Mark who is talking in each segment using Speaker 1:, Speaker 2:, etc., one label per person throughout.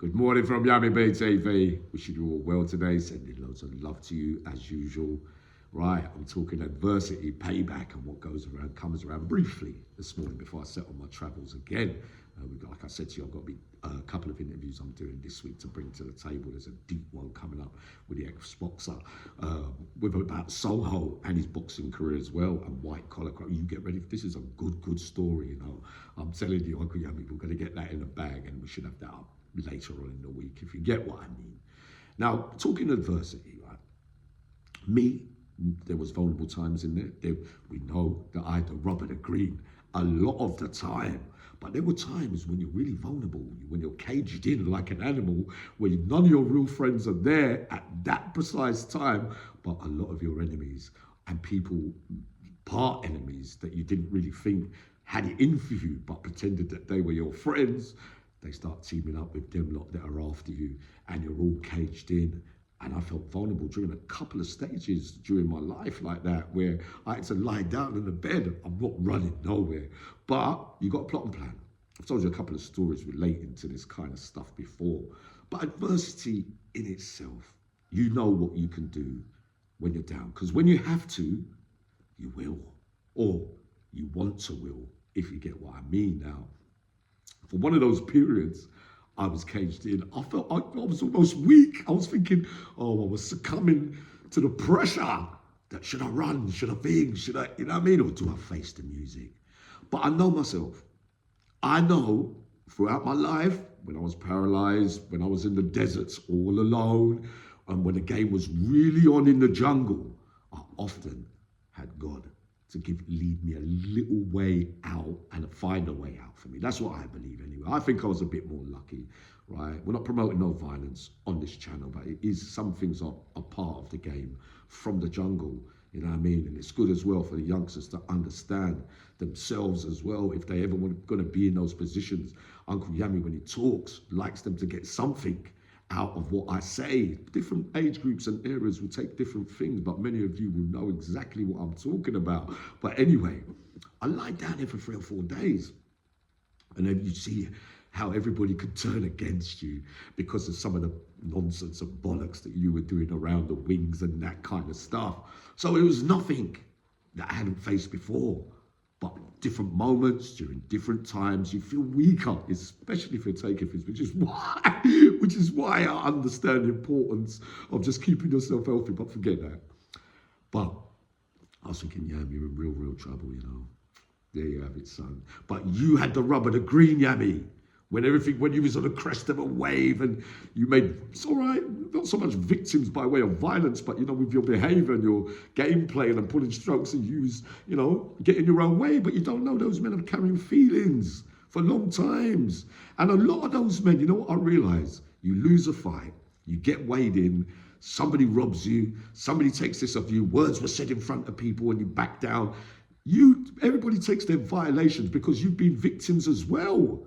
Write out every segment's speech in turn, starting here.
Speaker 1: Good morning from Yami Bay TV. Wishing you all well today. Sending loads of love to you as usual. Right, I'm talking adversity, payback, and what goes around comes around briefly this morning before I set on my travels again. Like I said to you, I've got a couple of interviews I'm doing this week to bring to the table. There's a deep one coming up with the ex-boxer, with about Soho and his boxing career as well, and white collar. You get ready. This is a good story. You know, I'm telling you, Uncle Yami, we're going to get that in the bag, and we should have that up later on in the week, if you get what I mean. Now, talking adversity, right? Me, there was vulnerable times in there. We know that I had to rubber the green a lot of the time. But there were times when you're really vulnerable, when you're caged in like an animal, where none of your real friends are there at that precise time, but a lot of your enemies and people, part enemies that you didn't really think had it in for you, but pretended that they were your friends, they start teaming up with them lot that are after you, and you're all caged in. And I felt vulnerable during a couple of stages during my life like that, where I had to lie down in the bed. I'm not running nowhere, but you got a plot and plan. I've told you a couple of stories relating to this kind of stuff before. But adversity in itself, you know what you can do when you're down. Because when you have to, you will. Or you want to will, if you get what I mean now. For one of those periods, I was caged in. I felt I was almost weak. I was thinking, oh, I was succumbing to the pressure that should I run, should I think, should I, you know what I mean? Or do I face the music? But I know myself. I know throughout my life, when I was paralyzed, when I was in the deserts all alone, and when the game was really on in the jungle, I often had God to lead me a little way out and find a way out for me. That's what I believe anyway. I think I was a bit more lucky, right? We're not promoting no violence on this channel, but it is, some things are a part of the game from the jungle, you know what I mean? And it's good as well for the youngsters to understand themselves as well, if they ever want going to be in those positions. Uncle Yami, when he talks, likes them to get something out of what I say. Different age groups and eras will take different things, but many of you will know exactly what I'm talking about. But anyway, I lied down there for 3 or 4 days, and then you see how everybody could turn against you because of some of the nonsense and bollocks that you were doing around the wings and that kind of stuff. So it was nothing that I hadn't faced before. But different moments during different times, you feel weaker, especially if you're taking things, which is why I understand the importance of just keeping yourself healthy. But forget that. But I was thinking, Yami, you're in real trouble, you know. There you have it, son. But you had the rubber, the green, Yami. When you was on the crest of a wave and you made, it's all right, not so much victims by way of violence, but, you know, with your behavior and your gameplay and pulling strokes and you know, getting your own way. But you don't know those men are carrying feelings for long times. And a lot of those men, you know what I realize? You lose a fight, you get weighed in, somebody robs you, somebody takes this of you, words were said in front of people and you back down. Everybody takes their violations because you've been victims as well.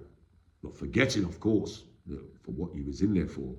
Speaker 1: Not forgetting, of course, for what you was in there for,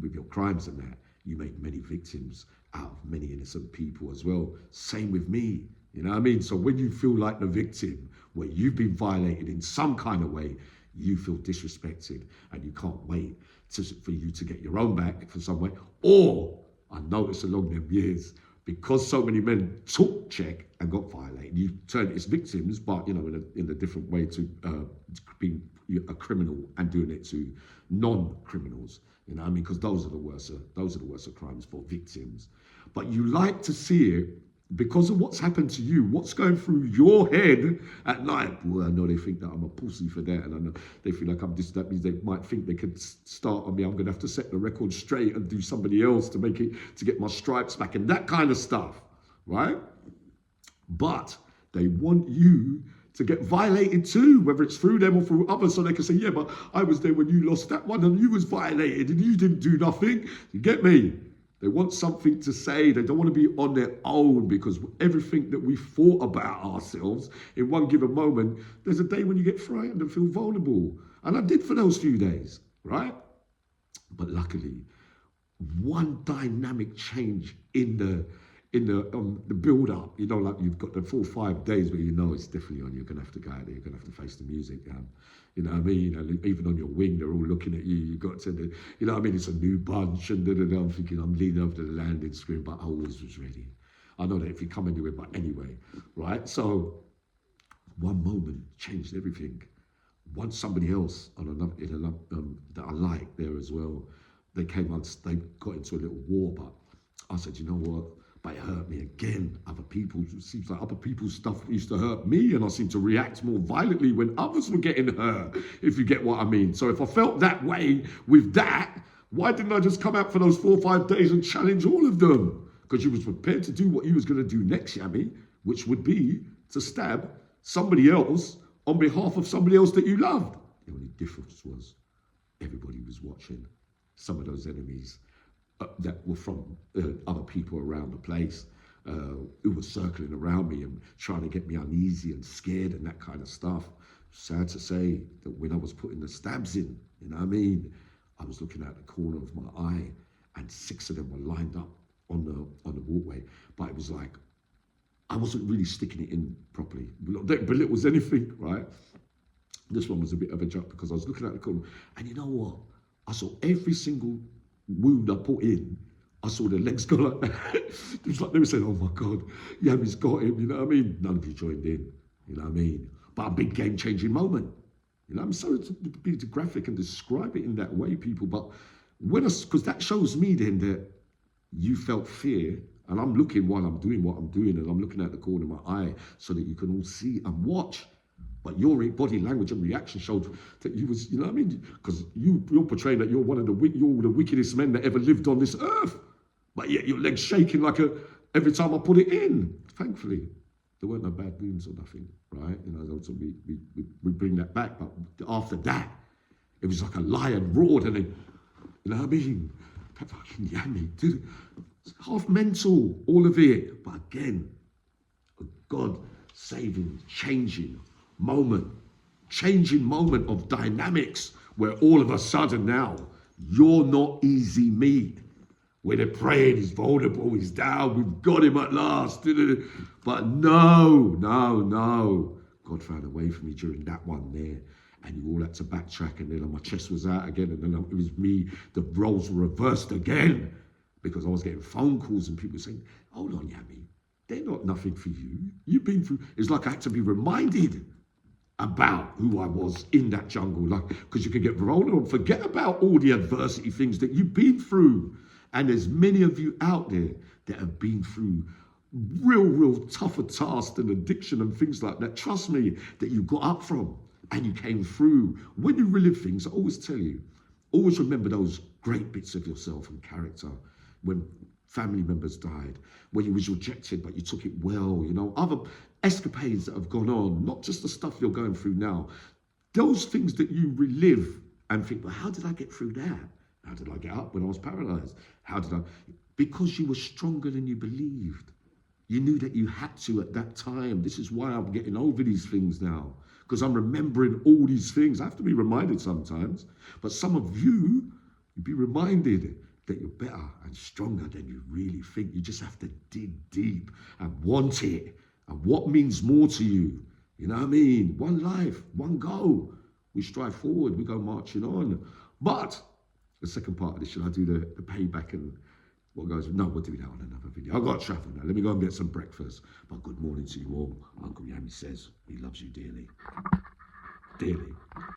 Speaker 1: with your crimes and that, you made many victims out of many innocent people as well. Same with me, you know what I mean? So when you feel like the victim, where you've been violated in some kind of way, you feel disrespected and you can't wait for you to get your own back for some way. Or, I noticed along them years, because so many men took check and got violated, you turned it as victims, but, you know, in a different way to being a criminal and doing it to non-criminals, you know what I mean? Because those are the worst crimes for victims. But you like to see it because of what's happened to you, what's going through your head at night. Well, I know they think that I'm a pussy for that, and I know they feel like I'm this. That means they might think they could start on me. I'm going to have to set the record straight and do somebody else to get my stripes back and that kind of stuff, right? But they want you to get violated too, whether it's through them or through others, so they can say, yeah, but I was there when you lost that one and you was violated and you didn't do nothing. You get me? They want something to say. They don't want to be on their own, because everything that we thought about ourselves in one given moment, there's a day when you get frightened and feel vulnerable. And I did for those few days, right? But luckily, one dynamic change in in the build up, you know, like you've got the 4 or 5 days where you know it's definitely on. You're gonna have to go out there. You're gonna have to face the music. You know what I mean? And even on your wing, they're all looking at you. You got to, you know what I mean? It's a new bunch, and I'm thinking I'm leaning over to the landing screen, but I always was ready. I know that if you come anywhere, but anyway, right? So one moment changed everything. Once somebody else on another, that I like there as well, they came on, they got into a little war, but I said, you know what? But it hurt me again. Other people, it seems like other people's stuff used to hurt me, and I seem to react more violently when others were getting hurt, if you get what I mean. So if I felt that way with that, why didn't I just come out for those 4 or 5 days and challenge all of them? Because you was prepared to do what you was going to do next, Yami, which would be to stab somebody else on behalf of somebody else that you loved. The only difference was everybody was watching. Some of those enemies that were from other people around the place who were circling around me and trying to get me uneasy and scared and that kind of stuff. Sad to say that when I was putting the stabs in, you know what I mean, I was looking at the corner of my eye and 6 of them were lined up on the walkway. But it was like, I wasn't really sticking it in properly. But it was anything, right? This one was a bit of a joke because I was looking at the corner, and you know what? I saw every single wound I put in. I saw the legs go like that. It was like they were saying, oh my God, Yami's got him, you know what I mean? None of you joined in, you know what I mean? But a big game-changing moment. You know, I'm sorry to be too graphic and describe it in that way, people, but because that shows me then that you felt fear. And I'm looking while I'm doing what I'm doing, and I'm looking at the corner of my eye so that you can all see and watch. But your body language and reaction showed that you was, you know what I mean? Because you're portraying that you're you're the wickedest men that ever lived on this earth. But yet your legs shaking like every time I put it in. Thankfully, there weren't no bad wounds or nothing, right? You know, so we bring that back. But after that, it was like a lion roared, and then, you know what I mean? That fucking Yami, dude. Half mental, all of it. But again, a God-saving, changing moment of dynamics where all of a sudden now, you're not easy meat. Where they're praying, he's vulnerable, he's down, we've got him at last. But no. God found a way for me during that one there. And you all had to backtrack, and then my chest was out again, and then it was me, the roles were reversed again. Because I was getting phone calls and people saying, hold on, Yami, they're not nothing for you. You've been through, it's like I had to be reminded about who I was in that jungle. Like, because you can get vulnerable, forget about all the adversity things that you've been through. And there's many of you out there that have been through real tougher tasks and addiction and things like that. Trust me, that you got up from and you came through. When you relive things, I always tell you, always remember those great bits of yourself and character. When family members died, when you was rejected, but you took it well, you know, other escapades that have gone on, not just the stuff you're going through now. Those things that you relive and think, well, how did I get through that? How did I get up when I was paralyzed? Because you were stronger than you believed. You knew that you had to at that time. This is why I'm getting over these things now, because I'm remembering all these things. I have to be reminded sometimes, but some of you be reminded that you're better and stronger than you really think. You just have to dig deep and want it. And what means more to you? You know what I mean? One life, one goal. We strive forward, we go marching on. But the second part of this, should I do the payback and what goes? No, we'll do that on another video. I've got to travel now. Let me go and get some breakfast. But good morning to you all. Uncle Yami says he loves you dearly. Dearly.